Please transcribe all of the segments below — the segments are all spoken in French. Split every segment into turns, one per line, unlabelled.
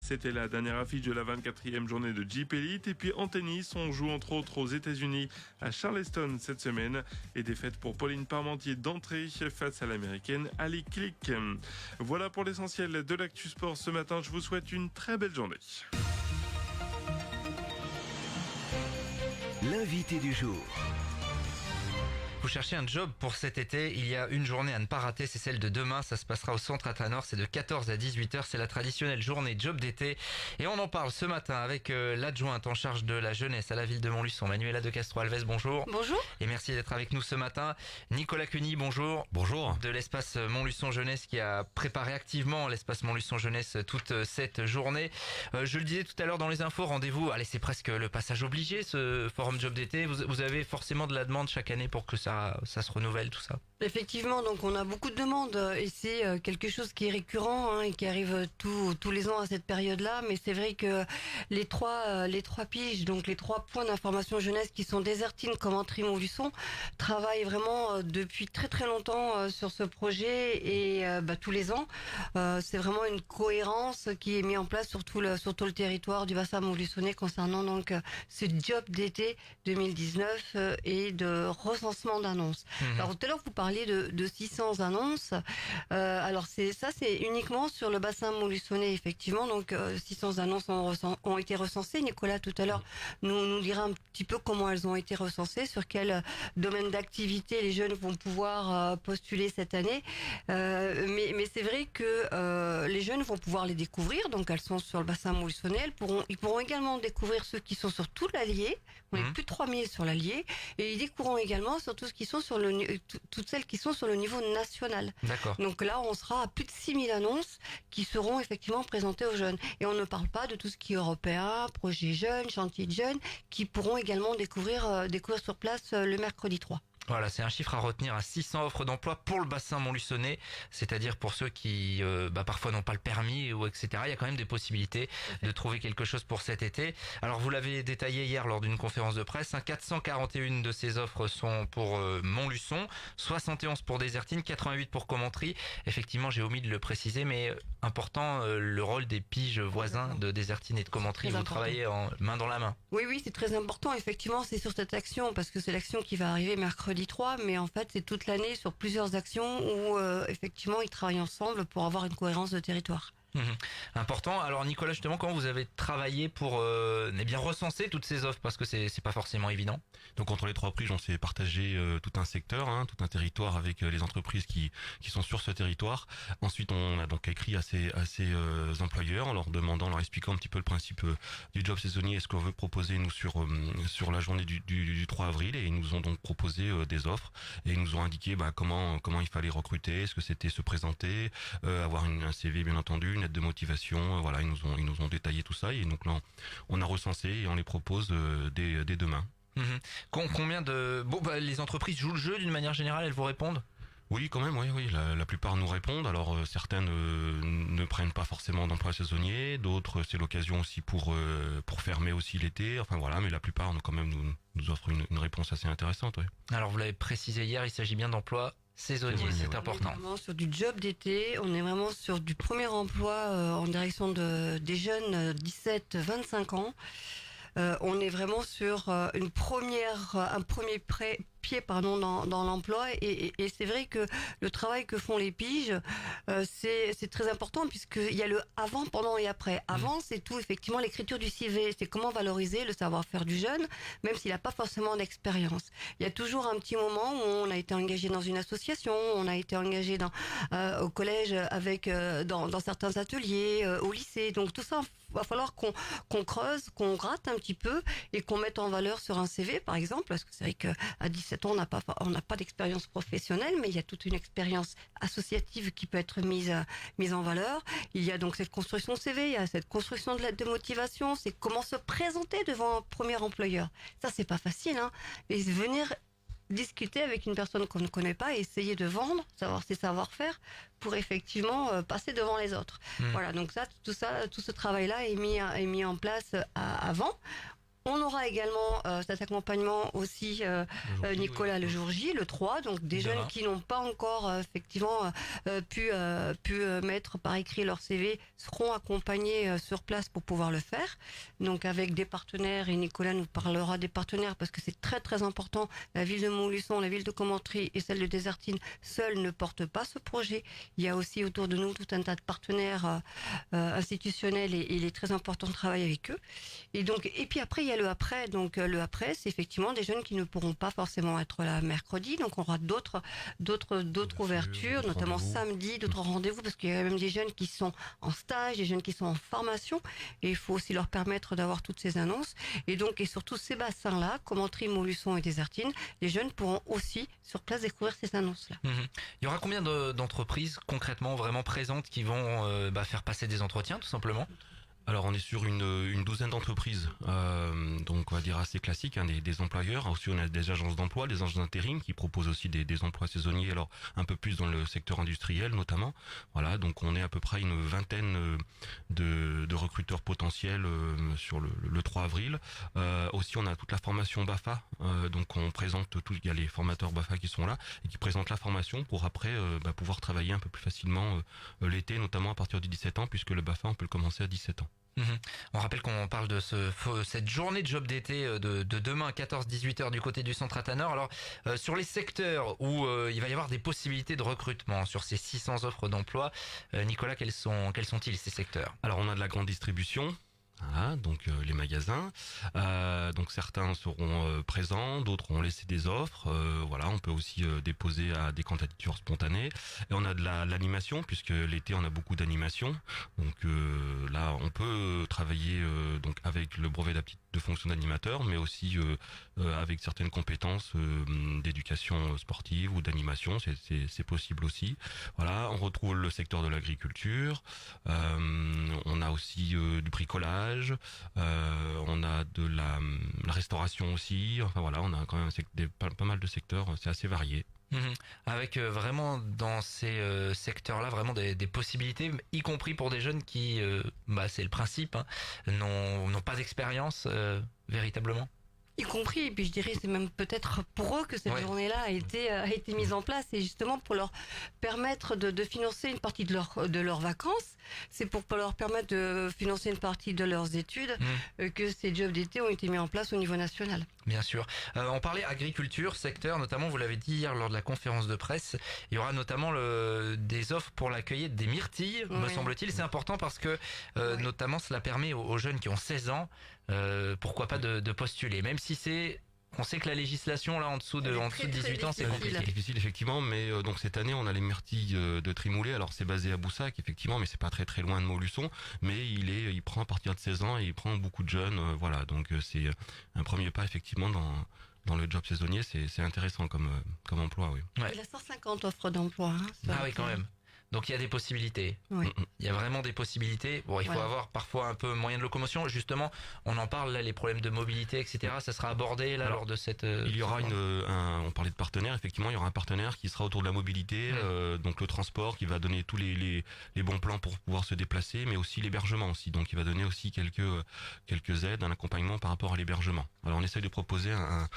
C'était la dernière affiche de la 24e journée de Jeep Elite. Et puis en tennis, on joue entre autres aux États-Unis à Charleston cette semaine. Et défaite pour Pauline Parmentier d'entrée face à l'américaine Ali Click. Voilà pour l'essentiel de l'actu sport ce matin. Je vous souhaite une très belle journée.
L'invité du jour.
Vous cherchez un job pour cet été, il y a une journée à ne pas rater, c'est celle de demain, ça se passera au centre Athanor, c'est de 14 à 18h, c'est la traditionnelle journée job d'été. Et on en parle ce matin avec l'adjointe en charge de la jeunesse à la ville de Montluçon, Manuela de Castro-Alves, bonjour.
Bonjour.
Et merci d'être avec nous ce matin. Nicolas Cuny, bonjour.
Bonjour.
De l'espace Montluçon Jeunesse qui a préparé activement l'espace Montluçon Jeunesse toute cette journée. Je le disais tout à l'heure dans les infos, rendez-vous, allez c'est presque le passage obligé ce forum job d'été. Vous avez forcément de la demande chaque année pour que ça se renouvelle tout ça.
Effectivement, donc on a beaucoup de demandes et c'est quelque chose qui est récurrent et qui arrive tous les ans à cette période-là. Mais c'est vrai que les trois piges, donc les 3 points d'information jeunesse qui sont Désertines, Commentry, Montluçon, travaillent vraiment depuis très très longtemps sur ce projet et tous les ans. C'est vraiment une cohérence qui est mise en place sur tout le territoire du bassin montluçonnais concernant donc ce job d'été 2019 et de recensement d'annonces. Alors tout à l'heure vous parliez de 600 annonces. Alors c'est uniquement sur le bassin montluçonnais effectivement. Donc 600 annonces ont été recensées. Nicolas tout à l'heure nous dira un petit peu comment elles ont été recensées, sur quel domaine d'activité les jeunes vont pouvoir postuler cette année. Mais c'est vrai que les jeunes vont pouvoir les découvrir. Donc elles sont sur le bassin montluçonnais. Ils pourront également découvrir ceux qui sont sur tout l'Allier. On est plus de 3000 sur l'Allier et ils découvriront également sur tout ce qui sont sur toutes celles qui sont sur le niveau national.
D'accord.
Donc là, on sera à plus de 6000 annonces qui seront effectivement présentées aux jeunes. Et on ne parle pas de tout ce qui est européen, projet jeunes, chantier de jeunes, qui pourront également découvrir sur place le mercredi 3.
Voilà, c'est un chiffre à retenir, à 600 offres d'emploi pour le bassin montluçonnais, c'est-à-dire pour ceux qui parfois n'ont pas le permis ou etc. Il y a quand même des possibilités de trouver quelque chose pour cet été. Alors vous l'avez détaillé hier lors d'une conférence de presse, 441 de ces offres sont pour Montluçon, 71 pour Désertines, 88 pour Commentry. Effectivement, j'ai omis de le préciser, mais important le rôle des piges voisins de Désertines et de Commentry. Vous travaillez en main dans la main.
Oui, c'est très important. Effectivement, c'est sur cette action parce que c'est l'action qui va arriver mercredi 3, mais en fait c'est toute l'année sur plusieurs actions où effectivement ils travaillent ensemble pour avoir une cohérence de territoire.
Important. Alors Nicolas, justement, comment vous avez travaillé pour bien recenser toutes ces offres, parce que c'est pas forcément évident.
Donc entre les 3 prises, on s'est partagé tout un secteur, tout un territoire avec les entreprises qui sont sur ce territoire. Ensuite, on a donc écrit à ces employeurs en leur expliquant un petit peu le principe du job saisonnier et ce qu'on veut proposer nous sur la journée du 3 avril, et ils nous ont donc proposé des offres et ils nous ont indiqué comment il fallait recruter, est-ce que c'était se présenter, avoir un CV bien entendu, une lettre de motivation, voilà, ils nous ont détaillé tout ça et donc là on a recensé et on les propose dès demain.
Combien de les entreprises jouent le jeu d'une manière générale, elles vous répondent?
Oui, quand même, oui. La plupart nous répondent. Alors certaines ne prennent pas forcément d'emploi saisonnier, d'autres c'est l'occasion aussi pour fermer aussi l'été. Enfin voilà, mais la plupart nous offrent une réponse assez intéressante. Oui.
Alors vous l'avez précisé hier, il s'agit bien d'emplois saisonnier, c'est important.
On est vraiment sur du job d'été, on est vraiment sur du premier emploi en direction des jeunes 17-25 ans. On est vraiment sur un premier pied dans l'emploi et c'est vrai que le travail que font les piges c'est très important puisqu'il y a le avant, pendant et après. Avant c'est tout effectivement l'écriture du CV, c'est comment valoriser le savoir-faire du jeune même s'il n'a pas forcément d'expérience. Il y a toujours un petit moment où on a été engagé dans une association, on a été engagé au collège avec dans certains ateliers, au lycée, donc tout ça va falloir qu'on creuse, qu'on gratte un petit peu et qu'on mette en valeur sur un CV par exemple, parce que c'est vrai que à 17 ans on n'a pas d'expérience professionnelle, mais il y a toute une expérience associative qui peut être mise en valeur. Il y a donc cette construction de CV, il y a cette construction de lettre de motivation, c'est comment se présenter devant un premier employeur. Ça c'est pas facile, et venir discuter avec une personne qu'on ne connaît pas et essayer de vendre, savoir ses savoir-faire pour effectivement passer devant les autres. Voilà, donc tout ce travail-là est mis en place avant. On aura également cet accompagnement aussi, Nicolas, le jour J, le 3, donc des
Demain.
jeunes qui n'ont pas encore effectivement pu mettre par écrit leur CV seront accompagnés sur place pour pouvoir le faire. Donc avec des partenaires, et Nicolas nous parlera des partenaires parce que c'est très très important. La ville de Montluçon, la ville de Commentry et celle de Désertine seules ne portent pas ce projet. Il y a aussi autour de nous tout un tas de partenaires institutionnels et il est très important de travailler avec eux. Et puis après il y a le après. Donc le après, c'est effectivement des jeunes qui ne pourront pas forcément être là mercredi. Donc on aura d'autres ouvertures,
d'autres
notamment
rendez-vous.
samedi, d'autres rendez-vous parce qu'il y a même des jeunes qui sont en stage, des jeunes qui sont en formation et il faut aussi leur permettre d'avoir toutes ces annonces. Et surtout ces bassins-là, Commentry, Montluçon et Désertine, les jeunes pourront aussi sur place découvrir ces annonces-là.
Il y aura combien d'entreprises concrètement vraiment présentes qui vont faire passer des entretiens tout simplement?
Alors on est sur une douzaine d'entreprises, donc on va dire assez classiques, hein, des employeurs. Aussi on a des agences d'emploi, des agences d'intérim qui proposent aussi des emplois saisonniers, alors un peu plus dans le secteur industriel notamment. Voilà, donc on est à peu près une vingtaine de recruteurs potentiels sur le 3 avril. Aussi on a toute la formation BAFA, donc on présente il y a les formateurs BAFA qui sont là et qui présentent la formation pour après pouvoir travailler un peu plus facilement l'été, notamment à partir de 17 ans, puisque le BAFA on peut le commencer à 17 ans.
On rappelle qu'on parle de cette journée de job d'été de demain 14-18 heures du côté du centre Athanor. Alors sur les secteurs où il va y avoir des possibilités de recrutement sur ces 600 offres d'emploi, Nicolas, quels sont-ils ces secteurs?
Alors on a de la grande distribution. Voilà, donc les magasins, donc certains seront présents, d'autres ont laissé des offres. Voilà, on peut aussi déposer à des candidatures spontanées. Et on a de l'animation puisque l'été on a beaucoup d'animation. Donc là, on peut travailler donc avec le brevet d'aptitude de fonction d'animateur, mais aussi avec certaines compétences d'éducation sportive ou d'animation. C'est possible aussi. Voilà, on retrouve le secteur de l'agriculture. On a aussi du bricolage. On a de la restauration aussi. Enfin voilà, on a quand même pas mal de secteurs. C'est assez varié.
Avec vraiment dans ces secteurs-là vraiment des possibilités, y compris pour des jeunes qui, c'est le principe, hein, n'ont pas d'expérience véritablement.
Y compris, et puis je dirais c'est même peut-être pour eux que cette journée-là a été mise en place, et justement pour leur permettre de financer une partie de leurs vacances, c'est pour leur permettre de financer une partie de leurs études que ces jobs d'été ont été mis en place au niveau national.
Bien sûr. On parlait agriculture, secteur, notamment vous l'avez dit hier lors de la conférence de presse, il y aura notamment des offres pour la cueillette des myrtilles, me semble-t-il. C'est important parce que notamment cela permet aux jeunes qui ont 16 ans, pourquoi pas de postuler, même si on sait que la législation là en dessous de 18 ans c'est compliqué.
C'est difficile effectivement, mais donc cette année on a les myrtilles de Trimoulet. Alors c'est basé à Boussac effectivement, mais c'est pas très très loin de Montluçon. Mais il prend à partir de 16 ans et il prend beaucoup de jeunes. Voilà, donc c'est un premier pas effectivement dans le job saisonnier. C'est intéressant comme emploi, oui.
Ouais.
Il a 150 offres d'emploi.
Ah oui, quand même. Donc il y a des possibilités.
Oui.
Il y a vraiment des possibilités. Bon, il faut avoir parfois un peu moyen de locomotion. Justement, on en parle là, les problèmes de mobilité, etc. Ça sera abordé là lors de cette.
Il y aura on parlait de partenaire. Effectivement, il y aura un partenaire qui sera autour de la mobilité, donc le transport, qui va donner tous les bons plans pour pouvoir se déplacer, mais aussi l'hébergement aussi. Donc il va donner aussi quelques aides, un accompagnement par rapport à l'hébergement. Alors on essaie de proposer un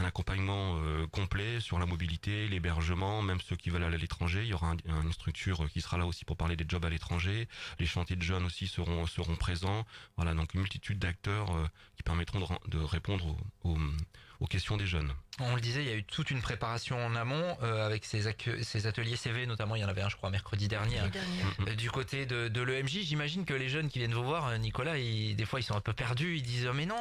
accompagnement complet sur la mobilité, l'hébergement, même ceux qui veulent aller à l'étranger. Il y aura une structure qui sera là aussi pour parler des jobs à l'étranger. Les chantiers de jeunes aussi seront présents. Voilà, donc une multitude d'acteurs qui permettront de répondre aux questions des jeunes.
On le disait, il y a eu toute une préparation en amont avec ces ateliers CV, notamment il y en avait un je crois mercredi dernier, du côté de l'EMJ. J'imagine que les jeunes qui viennent vous voir, Nicolas, des fois ils sont un peu perdus, ils disent mais non,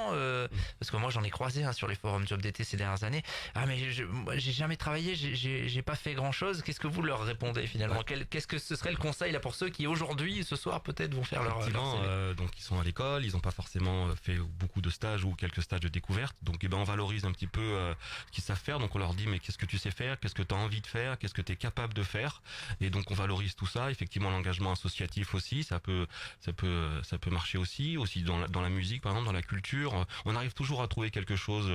parce que moi j'en ai croisé sur les forums job d'été ces dernières années. Ah mais j'ai jamais travaillé, j'ai pas fait grand chose. Qu'est-ce que vous leur répondez finalement? Qu'est-ce que ce serait le conseil là pour ceux qui aujourd'hui, ce soir peut-être vont faire leur CV?
Donc ils sont à l'école, ils n'ont pas forcément fait beaucoup de stages ou quelques stages de découverte. Donc on valorise un petit peu ce qu'ils savent faire. Donc on leur dit mais qu'est-ce que tu sais faire, qu'est-ce que tu as envie de faire, qu'est-ce que tu es capable de faire. Et donc on valorise tout ça. Effectivement l'engagement associatif aussi, ça peut marcher aussi dans la musique par exemple, dans la culture. On arrive toujours à trouver quelque chose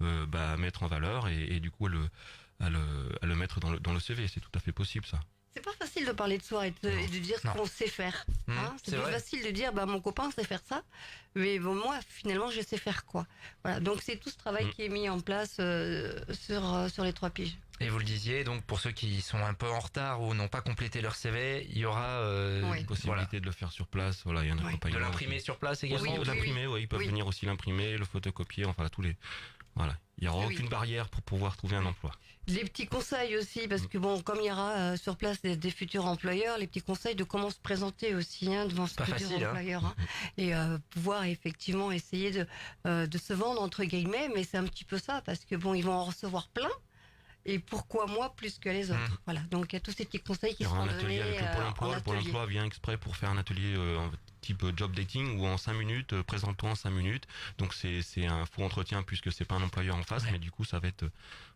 à mettre en valeur et du coup à le mettre dans le CV. C'est tout à fait possible ça.
C'est pas facile de parler de soi et de dire ce qu'on sait faire. C'est
c'est
plus
vrai.
facile de dire, mon copain sait faire ça, mais bon, moi, finalement, je sais faire quoi. Voilà. Donc, c'est tout ce travail qui est mis en place sur les 3 piges.
Et vous le disiez, donc pour ceux qui sont un peu en retard ou n'ont pas complété leur CV, il y aura
Oui.
Possibilité de le faire sur place. Voilà, il y en a
Oui.
accompagnant
de l'imprimer
aussi.
sur place
Oui,
également.
Oui,
de l'imprimer, ils peuvent
Oui.
venir aussi l'imprimer, le photocopier, enfin tous les. Voilà, il n'y aura
Oui.
aucune barrière pour pouvoir trouver un emploi.
Les petits conseils aussi, parce que bon, comme il y aura sur place des futurs employeurs, les petits conseils de comment se présenter aussi devant ce
Pas
futur
facile, hein.
employeur. Et pouvoir effectivement essayer de se vendre entre guillemets, mais c'est un petit peu ça, parce que bon, ils vont en recevoir plein. Et pourquoi moi plus que les autres? Voilà, donc il y a tous ces petits conseils qui
Il y aura
seront
un atelier
donnés
avec le Pôle
en
emploi. Le Pôle
atelier.
emploi vient exprès pour faire un atelier type job dating où en 5 minutes, présente-toi en 5 minutes. Donc c'est un faux entretien puisque c'est pas un employeur en face,
Ouais.
mais du coup ça va être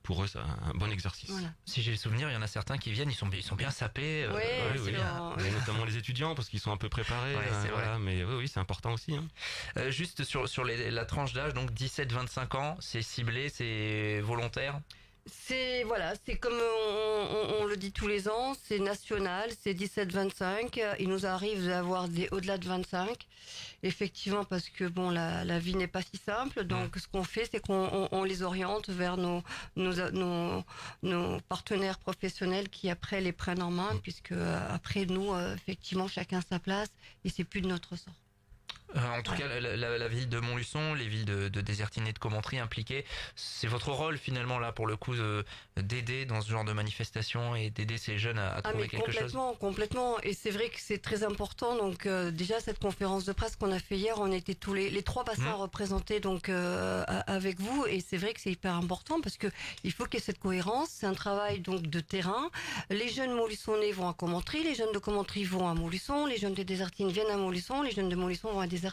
pour eux un bon exercice.
Voilà.
Si j'ai le souvenir, il y en a certains qui viennent, ils sont bien sapés.
Oui,
Oui, oui.
c'est
Et notamment les étudiants parce qu'ils sont un peu préparés.
Ouais, c'est
voilà, mais oui, c'est important aussi. Hein.
Juste sur la tranche d'âge, donc 17-25 ans, c'est ciblé, c'est volontaire.
C'est comme on le dit tous les ans, c'est national, c'est 17-25. Il nous arrive d'avoir au-delà de 25. Effectivement, parce que bon, la vie n'est pas si simple. Donc, ce qu'on fait, c'est qu'on les oriente vers nos partenaires professionnels qui après les prennent en main, puisque après nous, effectivement, chacun sa place et c'est plus de notre sort.
En tout cas, la ville de Montluçon, les villes de Désertines et de Commentry impliquées, c'est votre rôle finalement là pour le coup d'aider dans ce genre de manifestation et d'aider ces jeunes à trouver quelque chose.
Complètement. Et c'est vrai que c'est très important. Donc déjà cette conférence de presse qu'on a fait hier, on était tous les 3 bassins représentés donc avec vous. Et c'est vrai que c'est hyper important parce que il faut qu'il y ait cette cohérence. C'est un travail donc de terrain. Les jeunes Montluçonnais vont à Commentry, les jeunes de Commentry vont à Montluçon, les jeunes de Désertines viennent à Montluçon, les jeunes de Montluçon vont à Désertines.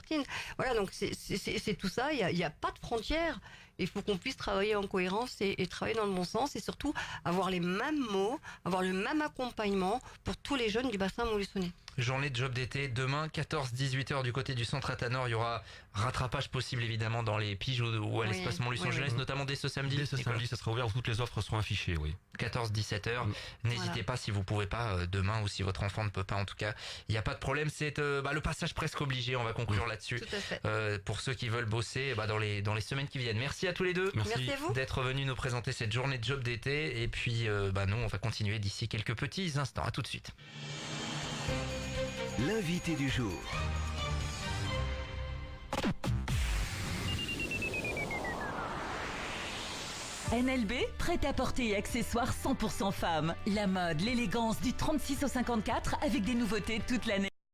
Voilà, donc c'est tout ça. Il y a pas de frontières. Il faut qu'on puisse travailler en cohérence et travailler dans le bon sens et surtout avoir les mêmes mots, avoir le même accompagnement pour tous les jeunes du bassin montluçonnais.
Journée de job d'été, demain 14-18h du côté du centre Athanor, il y aura rattrapage possible évidemment dans les piges ou à l'espace Montluçon Jeunesse, notamment dès ce samedi.
Dès ce
Nicolas.
samedi, ça sera ouvert où toutes les offres seront affichées, oui.
14-17h. N'hésitez
Voilà.
pas si vous pouvez pas demain ou si votre enfant ne peut pas en tout cas. Il n'y a pas de problème, c'est le passage presque obligé, on va conclure là-dessus.
Tout à fait.
Pour ceux qui veulent bosser dans les semaines qui viennent. Merci à tous les deux.
Merci à vous.
D'être venus nous présenter cette journée de job d'été et puis nous on va continuer d'ici quelques petits instants. À tout de suite.
L'invité du jour.
NLB, prêt-à-porter et accessoires 100% femmes. La mode, l'élégance du 36 au 54 avec des nouveautés toute l'année.